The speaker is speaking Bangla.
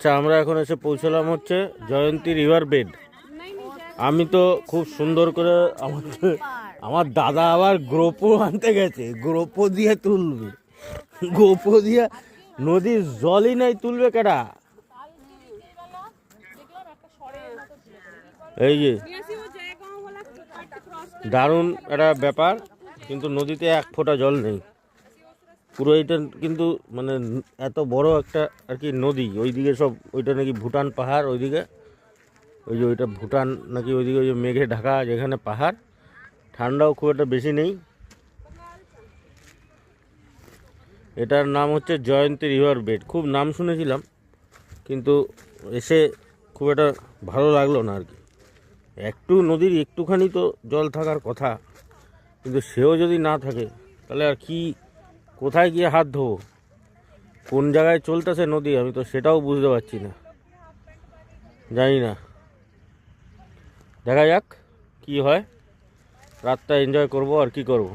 আচ্ছা, আমরা এখন এসে পৌঁছলাম হচ্ছে জয়ন্তী রিভার বেড। আমি তো খুব সুন্দর করে আমার দাদা আবার গ্রোপো আনতে গেছে, গ্রোপো দিয়ে তুলবে, গ্রোপো দিয়ে নদীর জলই নাই, তুলবে কেডা? এই যে দারুণ একটা ব্যাপার, কিন্তু নদীতে এক ফোঁটা জল নেই। পুরো এটা কিন্তু মানে এত বড় একটা আর কি নদী, ওইদিকে সব ওইটা নাকি ভুটান পাহাড়, ওইদিকে ওই যে ওইটা ভুটান নাকি, ওইদিকে ওই যে মেঘে ঢাকা যেখানে পাহাড়, ঠান্ডাও খুব একটা বেশি নেই। এটার নাম হচ্ছে জয়ন্তী রিভার বেড। খুব নাম শুনেছিলাম, কিন্তু এসে খুব একটা ভালো লাগলো না আর কি। একটু নদীর একটুখানি তো জল থাকার কথা, কিন্তু সেও যদি না থাকে তাহলে আর কি, কোথায় গিয়ে হাত ধোবো, কোন জায়গায় চলতেছে নদী আমি তো সেটাও বুঝতে পারছি না, জানি না। দেখা যাক কি হয়, রাতটা এনজয় করব আর কি করব।